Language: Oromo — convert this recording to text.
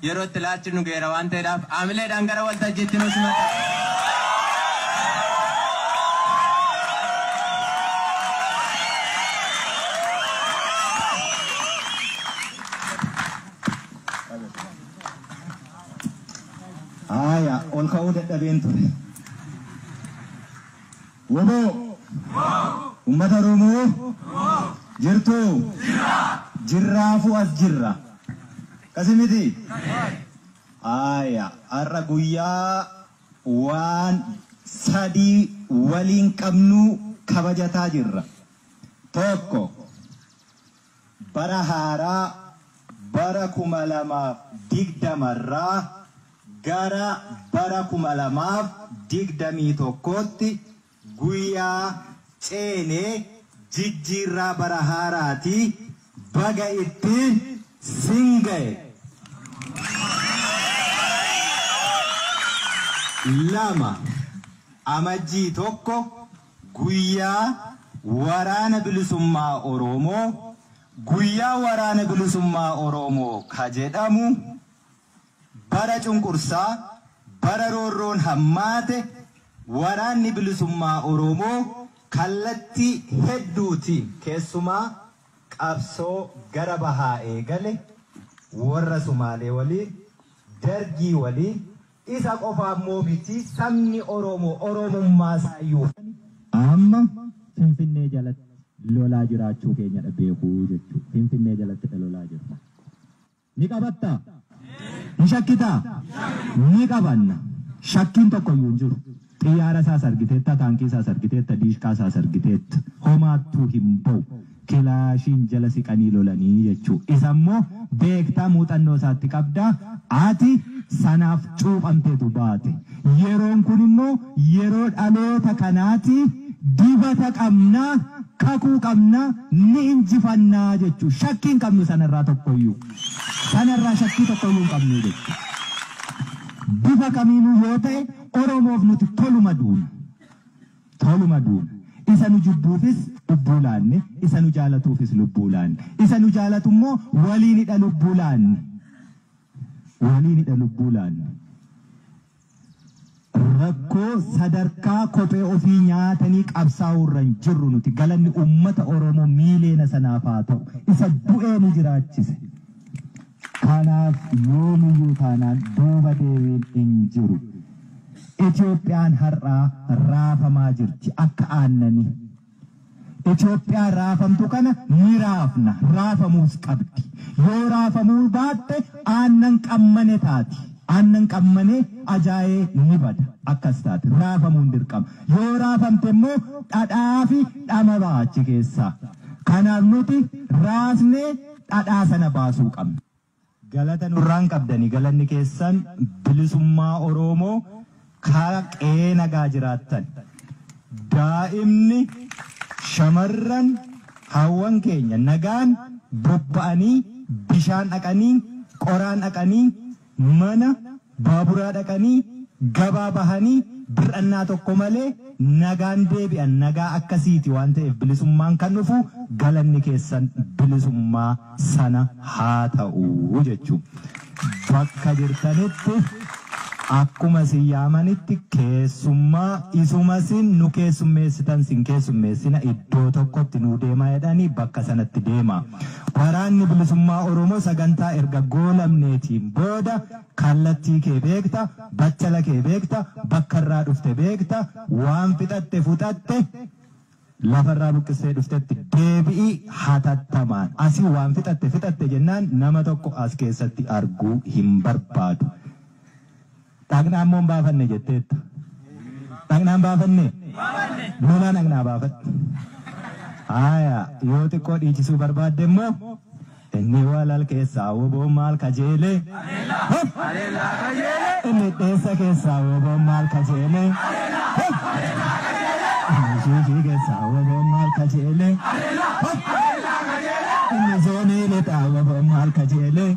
yeroo tilaachi nu geera waan ta'eedhaaf aamileedhaan gara waltajjiitti nu simata. Aya, ol ka'uu dadhabeen ture. Woboo ummata Oromoo jirtu jirraafuu as jirra. Kasimiti aya har'a guyyaa waan sadii waliin qabnu kabajataa jirra. Tokko bara haaraa bara 2020 gara bara 2021tti guyyaa ceenee jijjiirraa bara haaraati baga ittiin singae. Lama amajjii tokko guyyaa waraana bilisummaa Oromoo guyyaa waraana bilisummaa Oromoo ka jedhamu bara cunqursaa bara roorroon hammaate waraanni bilisummaa Oromoo kallattii hedduutiin keessumaa qabsoo gara bahaa eegale warra Sumaalee waliin Dargii waliin isa qofaa miti sabni Oromoo Oromummaa isaayyuu amma Finfinnee jalatti lolaa jiraachuu keenya beekuu jechuudha. Finfinnee jalatti lolaa jirra. Ni qabatta? Ni shakkita? Ni qabanna. Shakkiin tokko iyyuu hin jiru. Xiyyaara isaas argiteetta, taankii isaas argiteetta, diishqaa isaas argiteetta. Homaattuu hin ba'u. Kilaashiin jala siqanii lolanii jechuudha. Isa immoo beektaa muuxannoo isaatti qabdaa. Ati sanaaf cuuphamteetu baate. Yeroon kun immoo yeroo dhaloota kanaati dibata qabnaa, kakuu qabnaa, ni injifannaa jechuudha. Shakkiin qabnu sanarraa tokkoyyuu. Sanarraa shakkii tokkoyyuu hin qabnu jechuudha. Bifa kamiinuu yoo ta'e Oromoof nuti toluma duuna. Toluma duuna. Isa nu jibbuufis lubbuu laanne, isa nu jaalatuufis lubbuu laanne. Isa nu jaalatu immoo waliinidha lubbuu laanne. Waliinidha lubbuu laanne. Rakkoo sadarkaa kophee ofii nyaatanii qabsaa'uu irra hin jirru nuti galanni uummata Oromoo miileena sanaaf haa ta'u. Isa du'ee nu jiraachise. Kanaaf yoomiyyuu taanaan duuba deebiin hin jiru. Itoophiyaan har'aa raafamaa jirti akka aannanii. Itoophiyaan raafamtu kana ni raafna, raafamuus qabdi. Yoo raafamuu baatte aannan qammane taati. Aannan qammanee ajaa'ee ni bada. Akkas taate raafamuun dirqama. Yoo raafamte immoo dhadhaa fi dhama baachi keessaa. Kanaaf nuti raasnee dhadhaa sana baasuu qabna. Galata nurraan qabdanii galanni keessan bilisummaa Oromoo kaaqee nagaa jiraattan. Daa'imni shamarran hawwan keenya nagaan bobba'anii bishaan dhaqanii qoraan dhaqanii mana baaburaa dhaqanii gabaa bahanii bir'annaa tokko malee nagaan deebi'an nagaa akkasiiti waan ta'eef bilisummaan kan dhufu galanni keessan bilisummaa sana haa ta'u jechuudha. Bakka jirtanitti akkuma siyyaamanitti keessummaa isumasin nu keessummeessitan sin keessummeessina iddoo tokkotti nu deemaa jedhanii bakka sanatti deema. Waraanni bilisummaa Oromoo sagantaa erga goolamneetiin booda kallattii kee beekta, bachala kee beekta, bakka irraa dhufte beekta, waan fixatte fudhatte lafarraa buqqisee dhuftetti deebi'i hatattamaan. Asii waan fixatte jennaan nama tokko as keessatti arguu hin barbaadu. Dhagnaan moo baafanne jetteetta? Dhagnaan baafanne? Lolaan dhagnaa baafadhu. Aya yoo xiqqoo dhiichisuu barbaadde immoo inni walal keessaa woboon maal kajeelee? Inni dheessa keessaa woboon maal kajeelee? Inni shiishii keessaa woboon maal kajeelee? Inni zoonii lixaa woboon maal kajeelee?